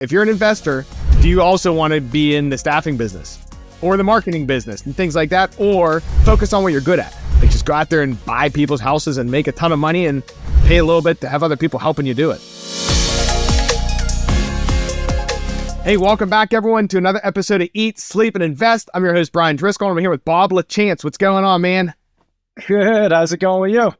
If you're an investor, do you also want to be in the staffing business or the marketing business and things like that, or focus on what you're good at? Like just go out there and buy people's houses and make a ton of money and pay a little bit to have other people helping you do it. Hey, welcome back everyone to another episode of Eat, Sleep, and Invest. I'm your host, Brian Driscoll. I'm here with Bob Lachance. What's going on, man? Good. How's it going with you?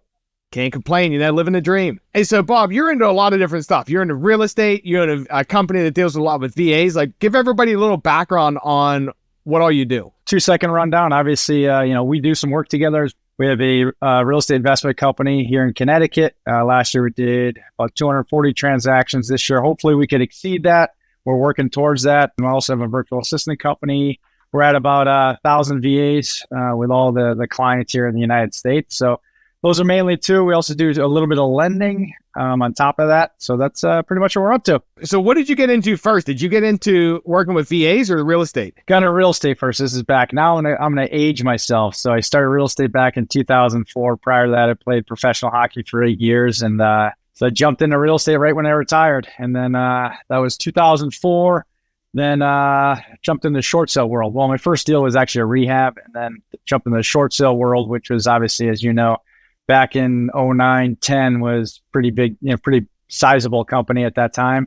Can't complain, living the dream. Hey, so Bob, you're into a lot of different stuff. You're into real estate. You're in a company that deals a lot with VAs. Like, give everybody a little background on what all you do. 2-second rundown. Obviously, we do some work together. We have a real estate investment company here in Connecticut. Last year we did about 240 transactions. This year, hopefully we could exceed that. We're working towards that. And we also have a virtual assistant company. We're at about 1,000 VAs with all the clients here in the United States. So those are mainly two. We also do a little bit of lending on top of that. So that's pretty much what we're up to. So what did you get into first? Did you get into working with VAs or the real estate? Got into real estate first. This is back now, and I'm going to age myself. So I started real estate back in 2004. Prior to that, I played professional hockey for 8 years. And so I jumped into real estate right when I retired. And then that was 2004. Then jumped in the short sale world. Well, my first deal was actually a rehab, and then jumped in the short sale world, which was obviously, as you know, back in 09, 10 was pretty big, pretty sizable company at that time.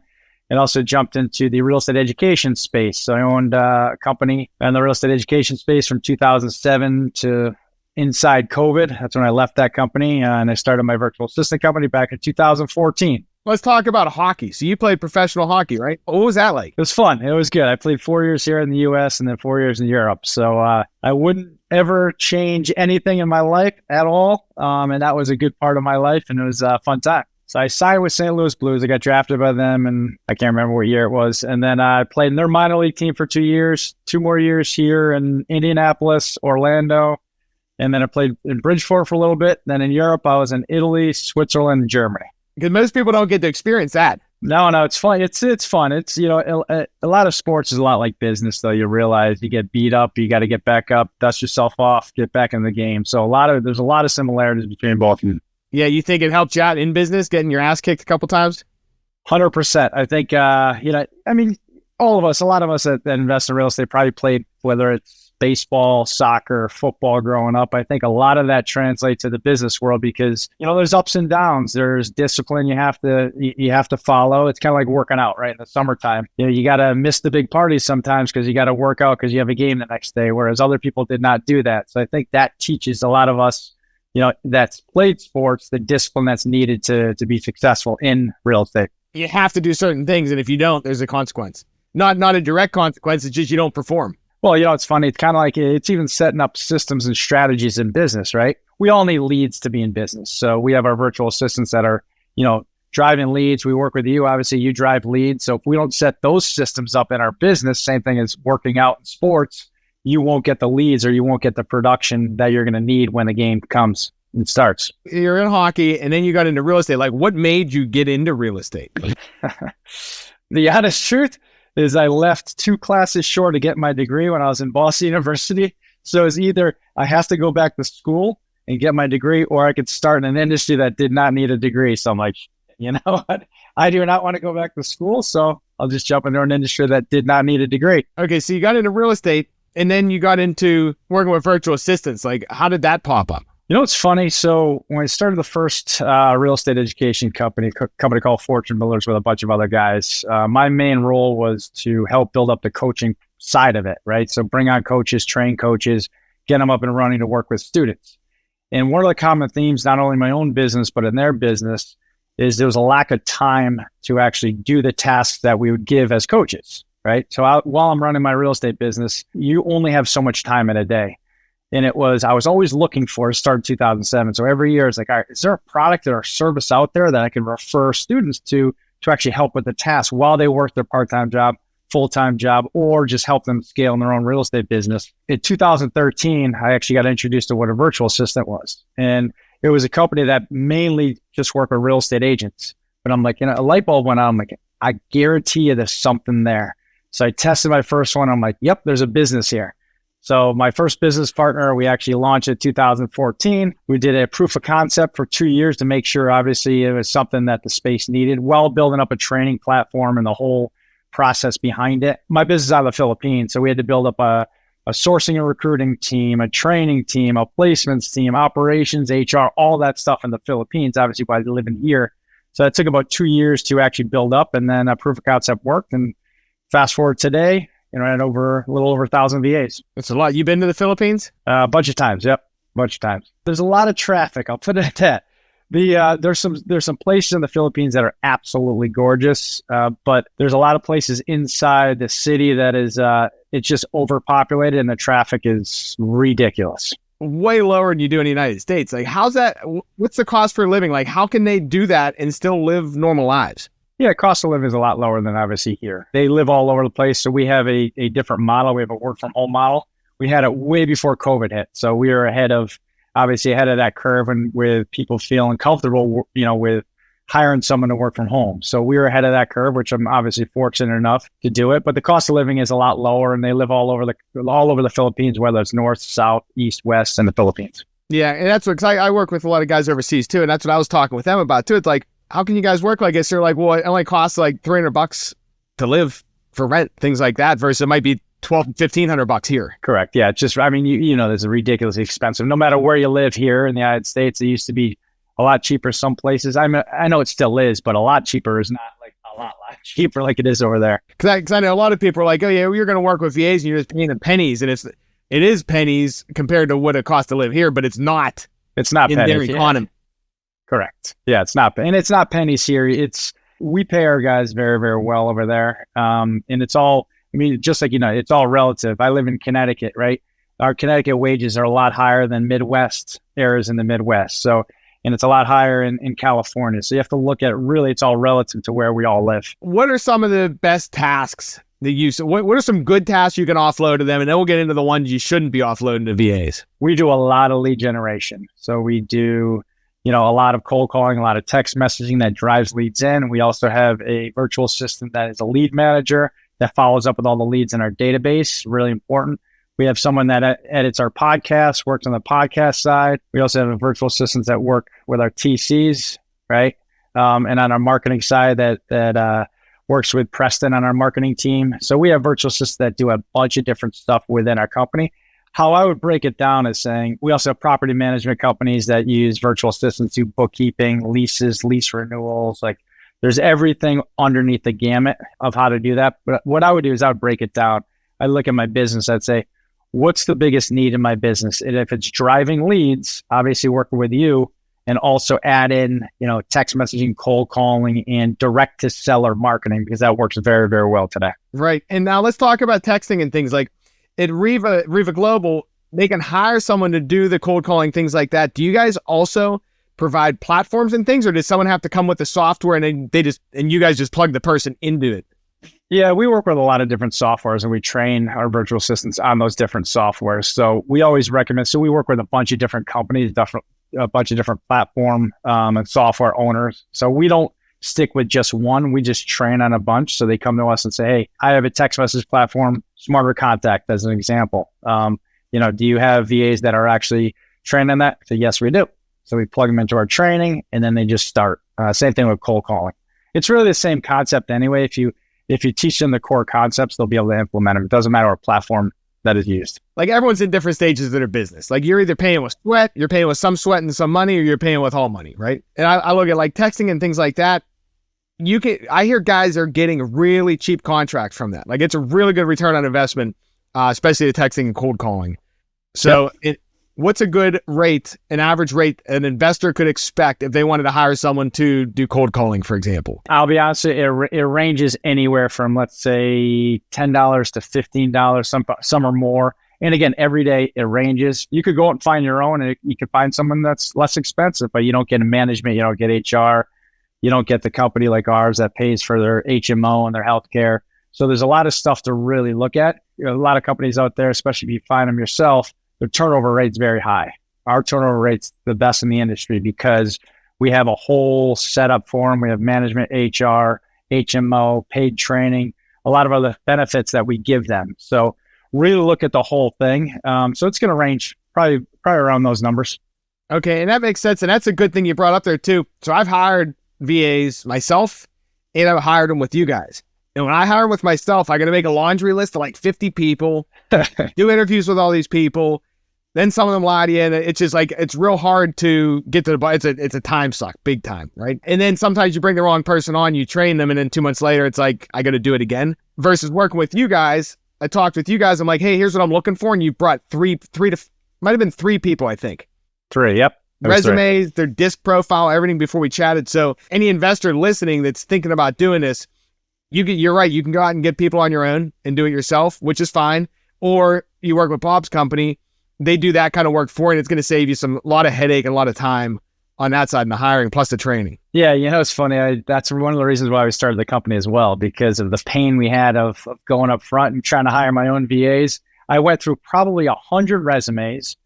And also jumped into the real estate education space. So I owned a company in the real estate education space from 2007 to inside COVID. That's when I left that company, and I started my virtual assistant company back in 2014. Let's talk about hockey. So you played professional hockey, right? What was that like? It was fun. It was good. I played 4 years here in the U.S. and then 4 years in Europe. So I wouldn't ever change anything in my life at all. And that was a good part of my life, and it was a fun time. So I signed with St. Louis Blues. I got drafted by them, and I can't remember what year it was. And then I played in their minor league team for 2 years, 2 more years here in Indianapolis, Orlando. And then I played in Bridgeport for a little bit. Then in Europe, I was in Italy, Switzerland, and Germany. Because most people don't get to experience that. No, it's fun. It's fun. It's, a lot of sports is a lot like business, though. You realize you get beat up, you got to get back up, dust yourself off, get back in the game. So there's a lot of similarities between both of them. Yeah, you think it helped you out in business, getting your ass kicked a couple times? 100%. I think, all of us, a lot of us that invest in real estate probably played, whether it's baseball, soccer, football growing up. I think a lot of that translates to the business world because, there's ups and downs. There's discipline you have to follow. It's kind of like working out, right? In the summertime, you got to miss the big parties sometimes because you got to work out because you have a game the next day, whereas other people did not do that. So I think that teaches a lot of us, that's played sports, the discipline that's needed to be successful in real estate. You have to do certain things, and if you don't, there's a consequence. Not a direct consequence, it's just you don't perform. Well, it's funny. It's kind of like it's even setting up systems and strategies in business, right? We all need leads to be in business. So we have our virtual assistants that are, driving leads. We work with you. Obviously, you drive leads. So if we don't set those systems up in our business, same thing as working out in sports, you won't get the leads or you won't get the production that you're going to need when the game comes and starts. You're in hockey and then you got into real estate. Like, what made you get into real estate? The honest truth is I left 2 classes short to get my degree when I was in Boston University. So it's either I have to go back to school and get my degree, or I could start in an industry that did not need a degree. So I'm like, what? I do not want to go back to school. So I'll just jump into an industry that did not need a degree. Okay. So you got into real estate and then you got into working with virtual assistants. Like, how did that pop up? It's funny. So when I started the first real estate education company called Fortune Builders with a bunch of other guys, my main role was to help build up the coaching side of it, right? So bring on coaches, train coaches, get them up and running to work with students. And one of the common themes, not only in my own business, but in their business, is there was a lack of time to actually do the tasks that we would give as coaches, right? So while I'm running my real estate business, you only have so much time in a day. And I was always looking for, it started in 2007. So every year it's like, all right, is there a product or a service out there that I can refer students to actually help with the task while they work their part-time job, full-time job, or just help them scale in their own real estate business? In 2013, I actually got introduced to what a virtual assistant was. And it was a company that mainly just worked with real estate agents. But I'm like, a light bulb went on. I'm like, I guarantee you there's something there. So I tested my first one. I'm like, yep, there's a business here. So my first business partner, we actually launched in 2014. We did a proof of concept for 2 years to make sure, obviously, it was something that the space needed while building up a training platform and the whole process behind it. My business is out of the Philippines, so we had to build up a sourcing and recruiting team, a training team, a placements team, operations, HR, all that stuff in the Philippines, obviously by living here. So it took about 2 years to actually build up, and then a proof of concept worked. And fast forward today, I had a little over 1,000 VAs. That's a lot. You been to the Philippines? A bunch of times. Yep. Bunch of times. There's a lot of traffic. I'll put it at that. There's some places in the Philippines that are absolutely gorgeous, but there's a lot of places inside the city that is it's just overpopulated and the traffic is ridiculous. Way lower than you do in the United States. Like, how's that? What's the cost for living? Like, how can they do that and still live normal lives? Yeah, cost of living is a lot lower than obviously here. They live all over the place, so we have a different model. We have a work from home model. We had it way before COVID hit, so we were ahead of that curve, and with people feeling comfortable, with hiring someone to work from home. So we were ahead of that curve, which I'm obviously fortunate enough to do it. But the cost of living is a lot lower, and they live all over the Philippines, whether it's north, south, east, west, in the Philippines. Yeah, and that's what, cause I work with a lot of guys overseas too, and that's what I was talking with them about too. It's like, how can you guys work like this? They're like, well, it only costs like $300 to live for rent, things like that, versus it might be $1,200-$1,500 here. Correct. Yeah. It's just, there's a ridiculously expensive, no matter where you live here in the United States. It used to be a lot cheaper some places. I know it still is, but a lot cheaper is not like a lot cheaper like it is over there. Cause I know a lot of people are like, oh yeah, you're going to work with VAs and you're just paying them pennies. And it is pennies compared to what it costs to live here, but it's not in pennies, their economy. Yeah. Correct. Yeah. It's not, and it's not pennies here. We pay our guys very, very well over there. And it's all, just like, it's all relative. I live in Connecticut, right? Our Connecticut wages are a lot higher than Midwest areas in the Midwest. So, and it's a lot higher in California. So you have to look at really, it's all relative to where we all live. What are some of the best tasks that what are some good tasks you can offload to them? And then we'll get into the ones you shouldn't be offloading to VAs. We do a lot of lead generation. So we do, a lot of cold calling, a lot of text messaging that drives leads in. We also have a virtual assistant that is a lead manager that follows up with all the leads in our database. Really important. We have someone that edits our podcast, works on the podcast side. We also have a virtual assistants that work with our TCs, right? And on our marketing side that works with Preston on our marketing team. So we have virtual assistants that do a bunch of different stuff within our company. How I would break it down is saying we also have property management companies that use virtual assistants to bookkeeping, leases, lease renewals. Like, there's everything underneath the gamut of how to do that. But what I would do is I would break it down. I look at my business. I'd say, what's the biggest need in my business? And if it's driving leads, obviously working with you, and also add in, text messaging, cold calling, and direct to seller marketing, because that works very, very well today. Right. And now let's talk about texting and things like at REVA Global. They can hire someone to do the cold calling, things like that. Do you guys also provide platforms and things, or does someone have to come with the software and you guys just plug the person into it? Yeah, we work with a lot of different softwares, and we train our virtual assistants on those different softwares. So we always recommend, we work with a bunch of different companies, a bunch of different platform and software owners. So we don't stick with just one. We just train on a bunch. So they come to us and say, hey, I have a text message platform, Smarter Contact as an example. Do you have VAs that are actually trained on that? So yes, we do. So we plug them into our training, and then they just start. Same thing with cold calling. It's really the same concept anyway. If you teach them the core concepts, they'll be able to implement them. It doesn't matter what platform that is used. Like, everyone's in different stages of their business. Like, you're either paying with sweat, you're paying with some sweat and some money, or you're paying with all money, right? And I look at like texting and things like that. I hear guys are getting really cheap contracts from that. Like, it's a really good return on investment, especially the texting and cold calling. So what's a good rate, an average rate an investor could expect if they wanted to hire someone to do cold calling, for example? I'll be honest, it ranges anywhere from, let's say, $10 to $15. Some are more. And again, every day it ranges. You could go out and find your own, and you could find someone that's less expensive, but you don't get management, you don't get HR, you don't get the company like ours that pays for their HMO and their healthcare. So there's a lot of stuff to really look at. A lot of companies out there, especially if you find them yourself, their turnover rate's very high. Our turnover rate's the best in the industry because we have a whole setup for them. We have management, HR, HMO, paid training, a lot of other benefits that we give them. So really look at the whole thing. So it's going to range probably around those numbers. Okay, and that makes sense. And that's a good thing you brought up there too. So I've hired VAs myself, and I've hired them with you guys. And when I hire with myself, I got to make a laundry list of like 50 people, do interviews with all these people. Then some of them lie to you, and it's just like, it's real hard to get to the, it's a time suck, big time, right? And then sometimes you bring the wrong person on, you train them, and then 2 months later, it's like, I got to do it again. Versus working with you guys, I talked with you guys, I'm like, hey, here's what I'm looking for, and you brought might have been three people, I think. 3, yep. Resumes, their disc profile, everything before we chatted. So any investor listening that's thinking about doing this, you're right, you can go out and get people on your own and do it yourself, which is fine. Or you work with Bob's company, they do that kind of work for you, and it's going to save you a lot of headache and a lot of time on that side and the hiring, plus the training. Yeah, it's funny. That's one of the reasons why we started the company as well, because of the pain we had of going up front and trying to hire my own VAs. I went through probably 100 resumes,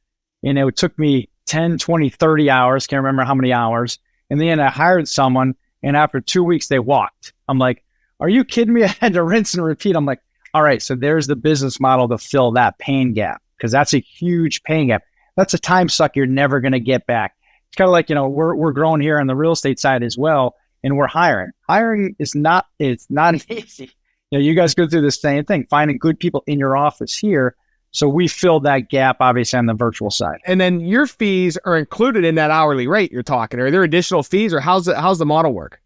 and it took me 10, 20, 30 hours. Can't remember how many hours. In the end, I hired someone, and after 2 weeks, they walked. I'm like, are you kidding me? I had to rinse and repeat. I'm like, all right, so there's the business model to fill that pain gap, because that's a huge pain gap. That's a time suck you're never going to get back. It's kind of like, we're growing here on the real estate side as well, and we're hiring. Hiring is not easy. You guys go through the same thing, finding good people in your office here. So we filled that gap, obviously, on the virtual side. And then your fees are included in that hourly rate you're talking. Are there additional fees, or how's the model work?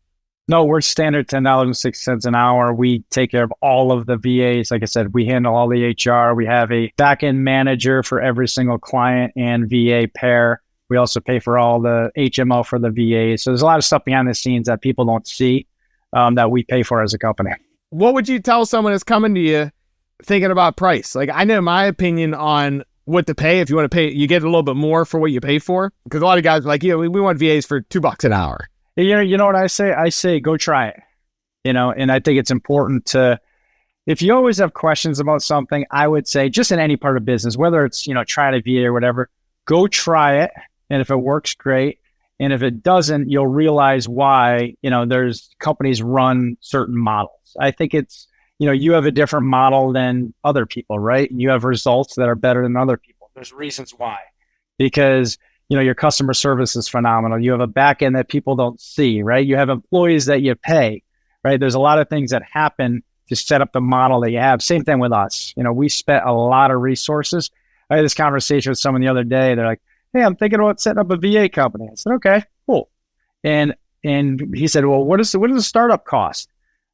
No, we're standard $10.60 an hour. We take care of all of the VAs. Like I said, we handle all the HR. We have a back-end manager for every single client and VA pair. We also pay for all the HMO for the VAs. So there's a lot of stuff behind the scenes that people don't see that we pay for as a company. What would you tell someone that's coming to you thinking about price? Like, I know my opinion on what to pay. If you want to pay, you get a little bit more for what you pay for. Because a lot of guys are like, we want VAs for $2 an hour. You know what I say? I say, go try it. And I think it's important to, if you always have questions about something, I would say just in any part of business, whether it's, trying a VA or whatever, go try it. And if it works, great. And if it doesn't, you'll realize why, there's companies run certain models. I think it's, you have a different model than other people, right? You have results that are better than other people. There's reasons why, because, your customer service is phenomenal. You have a back end that people don't see, right? You have employees that you pay, right? There's a lot of things that happen to set up the model that you have. Same thing with us. We spent a lot of resources. I had this conversation with someone the other day. They're like, hey, I'm thinking about setting up a VA company. I said, okay, cool. And he said, well, what does the startup cost?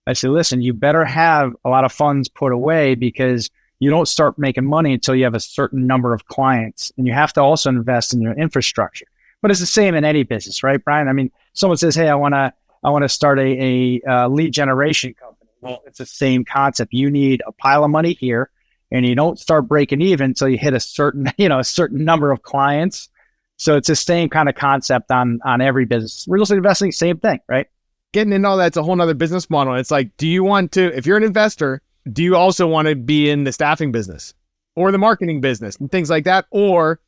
I said, listen, you better have a lot of funds put away, because you don't start making money until you have a certain number of clients, and you have to also invest in your infrastructure. But it's the same in any business, right, Brian? I mean, someone says, hey, I want to start a lead generation company. Well, it's the same concept. You need a pile of money here, and you don't start breaking even until you hit a certain number of clients. So it's the same kind of concept on every business. Real estate investing, same thing, right? Getting into all that's a whole nother business model. It's like, do you want to, if you're an investor, do you also want to be in the staffing business or the marketing business and things like that? Or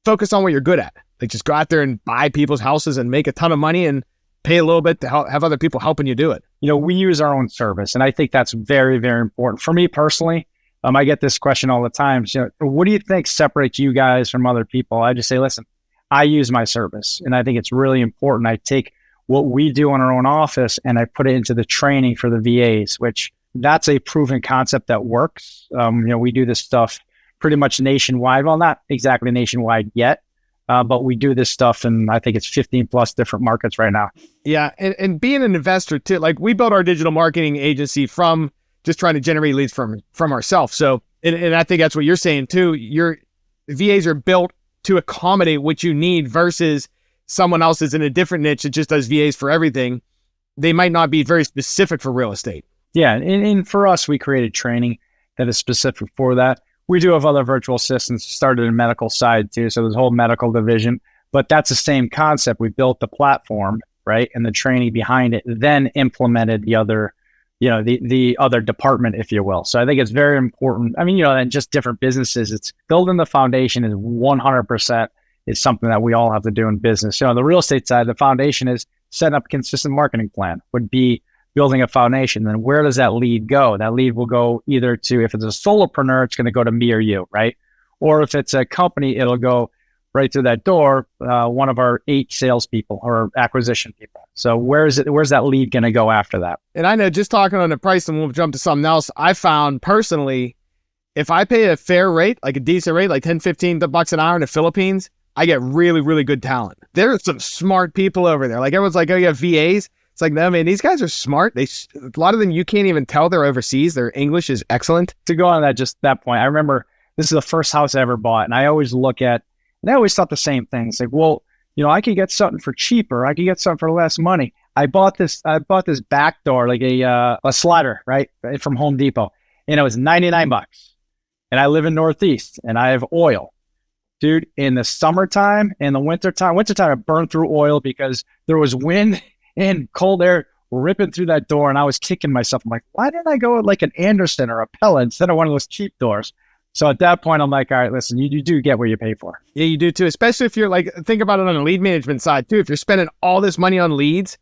focus on what you're good at? Like, just go out there and buy people's houses and make a ton of money and pay a little bit to have other people helping you do it. We use our own service. And I think that's very, very important. For me personally, I get this question all the time. So, what do you think separates you guys from other people? I just say, listen, I use my service. And I think it's really important. I take what we do in our own office and I put it into the training for the VAs, which that's a proven concept that works. We do this stuff pretty much nationwide. Well, not exactly nationwide yet, but we do this stuff in, I think it's 15 plus different markets right now. Yeah. And being an investor too, like, we built our digital marketing agency from just trying to generate leads from ourselves. So, and I think that's what you're saying too. Your VAs are built to accommodate what you need versus someone else is in a different niche that just does VAs for everything. They might not be very specific for real estate. Yeah. And for us, we created training that is specific for that. We do have other virtual assistants started in medical side too. So there's a whole medical division, but that's the same concept. We built the platform, right? And the training behind it, then implemented the other, the other department, if you will. So I think it's very important. I mean, and just different businesses, it's building the foundation is 100% is something that we all have to do in business. The real estate side, the foundation is setting up a consistent marketing plan, would be building a foundation. Then where does that lead go? That lead will go either to, if it's a solopreneur, it's going to go to me or you, right? Or if it's a company, it'll go, right through that door, one of our 8 salespeople or acquisition people. So where's that lead going to go after that? And I know, just talking on the price, and we'll jump to something else. I found personally, if I pay a fair rate, like a decent rate, like 10, 15 bucks an hour in the Philippines, I get really, really good talent. There's some smart people over there. Like everyone's like, oh, you have VAs. It's like, no, man, these guys are smart. A lot of them, you can't even tell they're overseas. Their English is excellent. To go on that point, I remember this is the first house I ever bought. And I always thought the same thing. It's like, well, I could get something for cheaper. I could get something for less money. I bought this back door, like a slider, right? From Home Depot. And it was 99 bucks. And I live in Northeast and I have oil. Dude, in the summertime and the wintertime I burned through oil because there was wind and cold air ripping through that door. And I was kicking myself. I'm like, why didn't I go with like an Anderson or a Pella instead of one of those cheap doors? So at that point, I'm like, all right, listen, you do get what you pay for. Yeah, you do too. Especially if you're like, think about it on the lead management side too. If you're spending all this money on leads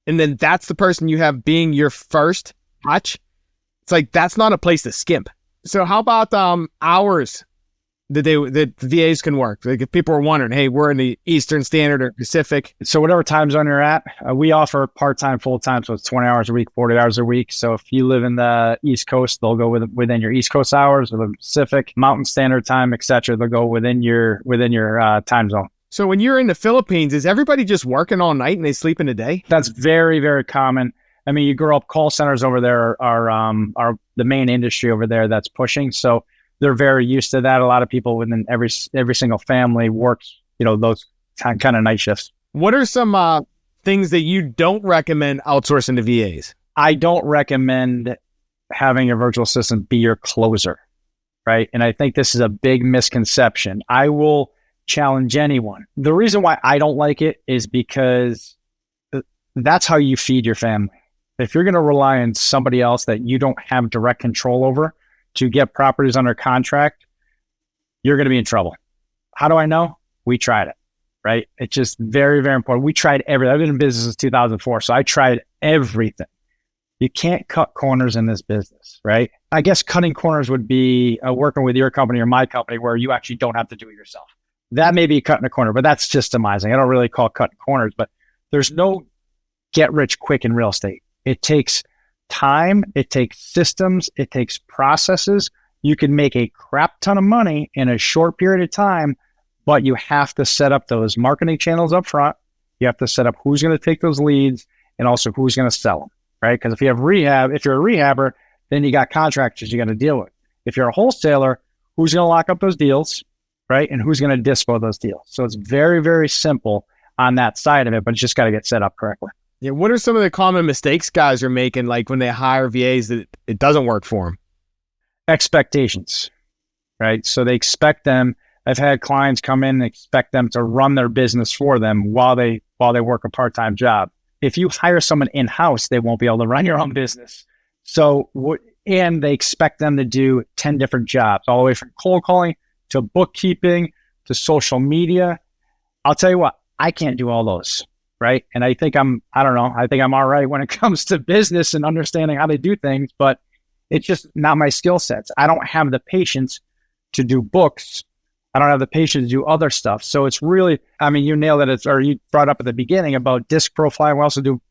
and then that's the person you have being your first touch, it's like, that's not a place to skimp. So how about hours that VAs can work? Like if people are wondering, hey, we're in the Eastern Standard or Pacific. So whatever time zone you're at, we offer part-time, full-time. So it's 20 hours a week, 40 hours a week. So if you live in the East Coast, they'll go within your East Coast hours, or the Pacific, Mountain Standard Time, etc. They'll go within your time zone. So when you're in the Philippines, is everybody just working all night and they sleep in the day? That's very, very common. I mean, you grow up, call centers over there are the main industry over there that's pushing. So they're very used to that. A lot of people within every single family works, those kind of night shifts. What are some things that you don't recommend outsourcing to VAs? I don't recommend having a virtual assistant be your closer, right? And I think this is a big misconception. I will challenge anyone. The reason why I don't like it is because that's how you feed your family. If you're going to rely on somebody else that you don't have direct control over to get properties under contract, you're going to be in trouble. How do I know? We tried it, right? It's just very, very important. We tried everything. I've been in business since 2004, so I tried everything. You can't cut corners in this business, right? I guess cutting corners would be working with your company or my company where you actually don't have to do it yourself. That may be cutting a corner, but that's systemizing. I don't really call it cutting corners, but there's no get rich quick in real estate. It takes time, it takes systems, it takes processes. You can make a crap ton of money in a short period of time, but you have to set up those marketing channels up front. You have to set up who's going to take those leads and also who's going to sell them, right? Because if you're a rehabber, then you got contractors you got to deal with. If you're a wholesaler, who's going to lock up those deals, right? And who's going to dispo those deals. So it's very, very simple on that side of it, but it's just got to get set up correctly. Yeah, what are some of the common mistakes guys are making, like when they hire VAs that it doesn't work for them? Expectations, right? So they expect them. I've had clients come in and expect them to run their business for them while they work a part-time job. If you hire someone in-house, they won't be able to run your own business. And they expect them to do 10 different jobs, all the way from cold calling to bookkeeping to social media. I'll tell you what, I can't do all those. Right. And I think I'm all right when it comes to business and understanding how to do things, but it's just not my skill sets. I don't have the patience to do books. I don't have the patience to do other stuff. So it's really, you nailed it. You brought up at the beginning about disc profiling. We also do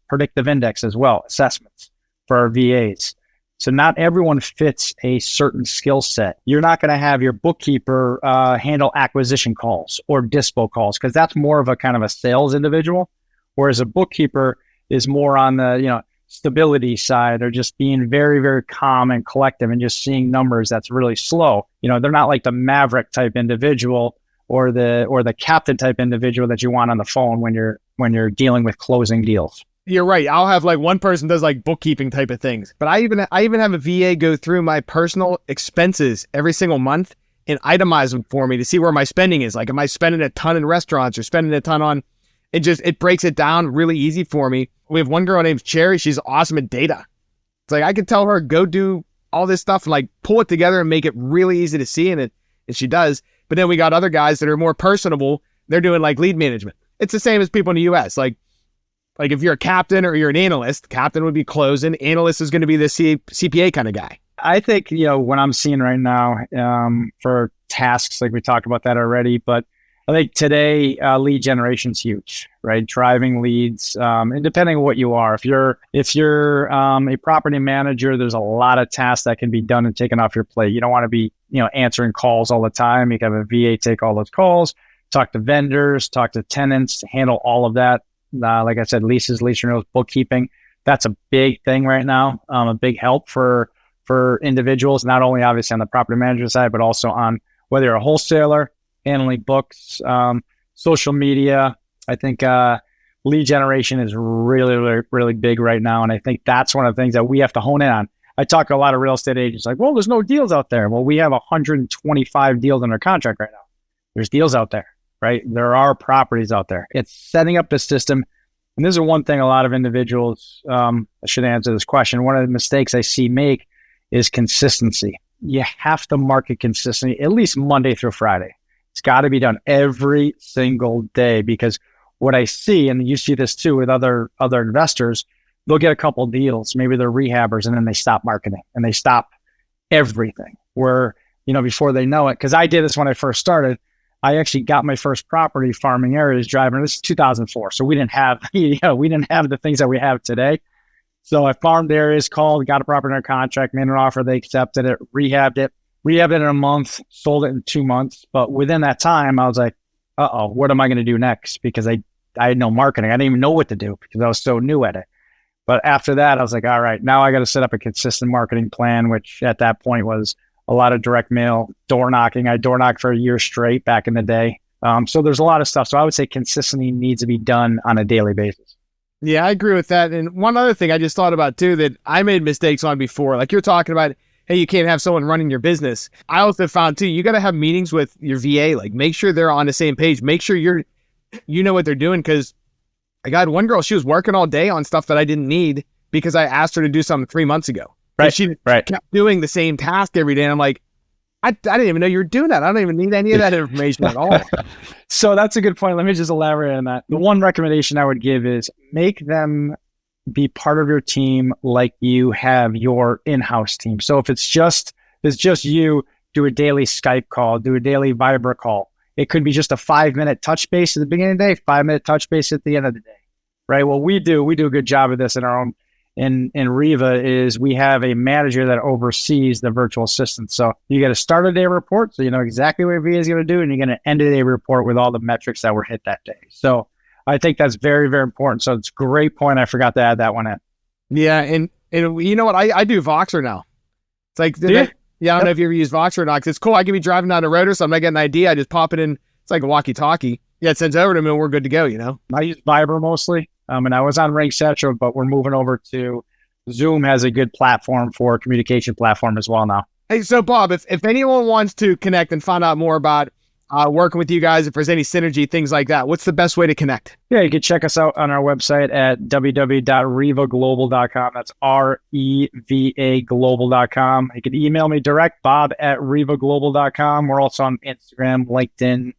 predictive index as well, assessments for our VAs. So not everyone fits a certain skill set. You're not going to have your bookkeeper handle acquisition calls or dispo calls because that's more of a kind of a sales individual, whereas a bookkeeper is more on the stability side or just being very, very calm and collective and just seeing numbers that's really slow. They're not like the maverick type individual or the captain type individual that you want on the phone when you're dealing with closing deals. You're right. I'll have like one person does like bookkeeping type of things, but I even have a VA go through my personal expenses every single month and itemize them for me to see where my spending is. Like, am I spending a ton in restaurants or spending a ton on? It breaks it down really easy for me. We have one girl named Cherry. She's awesome at data. It's like I could tell her go do all this stuff and like pull it together and make it really easy to see, and she does. But then we got other guys that are more personable. They're doing like lead management. It's the same as people in the U.S. Like if you're a captain or you're an analyst, captain would be closing. Analyst is going to be the CPA kind of guy. I think, what I'm seeing right now for tasks, like we talked about that already, but I think today lead generation is huge, right? Driving leads, and depending on what you are, if you're a property manager, there's a lot of tasks that can be done and taken off your plate. You don't want to be, answering calls all the time. You can have a VA take all those calls, talk to vendors, talk to tenants, handle all of that. Like I said, leases, lease renewals, bookkeeping. That's a big thing right now. A big help for individuals, not only obviously on the property manager side, but also on whether you're a wholesaler, handling books, social media. I think lead generation is really, really, really big right now. And I think that's one of the things that we have to hone in on. I talk to a lot of real estate agents like, well, there's no deals out there. Well, we have 125 deals under contract right now. There's deals out there, right? There are properties out there. It's setting up the system. And this is one thing a lot of individuals, I should answer this question. One of the mistakes I see make is consistency. You have to market consistently, at least Monday through Friday. It's got to be done every single day, because what I see, and you see this too with other investors, they'll get a couple of deals, maybe they're rehabbers, and then they stop marketing and they stop everything. Where, before they know it, because I did this when I first started, I actually got my first property farming areas driving. This is 2004, so we didn't have we didn't have the things that we have today. So I farmed areas, called, got a property under contract, made an offer, they accepted it, rehabbed it in a month, sold it in 2 months. But within that time, I was like, what am I going to do next? Because I had no marketing. I didn't even know what to do because I was so new at it. But after that, I was like, all right, now I got to set up a consistent marketing plan, which at that point was a lot of direct mail, door knocking. I door knocked for a year straight back in the day. So there's a lot of stuff. So I would say consistency needs to be done on a daily basis. Yeah, I agree with that. And one other thing I just thought about too that I made mistakes on before, like you're talking about, hey, you can't have someone running your business. I also found too, you got to have meetings with your VA, like make sure they're on the same page, make sure you know what they're doing. Cause I got one girl, she was working all day on stuff that I didn't need because I asked her to do something 3 months ago. Right. And she kept doing the same task every day. And I'm like, I didn't even know you were doing that. I don't even need any of that information at all. So that's a good point. Let me just elaborate on that. The one recommendation I would give is make them be part of your team like you have your in-house team. So if it's just you, do a daily Skype call, do a daily Viber call. It could be just a 5-minute touch base at the beginning of the day, 5-minute touch base at the end of the day, right? Well, we do a good job of this in our own, in REVA, is we have a manager that oversees the virtual assistant. So you get a start of day report, so you know exactly what VA is going to do, and you get an end of day report with all the metrics that were hit that day. So I think that's very, very important. So it's a great point. I forgot to add that one in. Yeah, and you know what? I do Voxer now. It's like, I don't know if you ever use Voxer or not, 'cause it's cool. I can be driving down the road or something. I get an idea. I just pop it in. It's like a walkie-talkie. Yeah, it sends over to me and we're good to go, I use Viber mostly. And I was on RingCentral, but we're moving over to Zoom. Has a good platform for communication platform as well now. Hey, so Bob, if anyone wants to connect and find out more about working with you guys, if there's any synergy, things like that, what's the best way to connect? Yeah, you can check us out on our website at www.revaglobal.com. That's REVA global.com. You can email me direct, bob@revaglobal.com. We're also on Instagram, LinkedIn,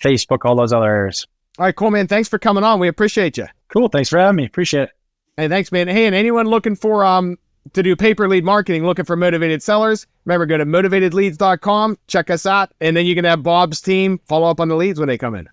Facebook, all those other areas. All right, cool, man. Thanks for coming on. We appreciate you. Cool. Thanks for having me. Appreciate it. Hey, thanks, man. Hey, and anyone looking for to do pay per lead marketing, looking for motivated sellers, remember, go to motivatedleads.com, check us out, and then you can have Bob's team follow up on the leads when they come in.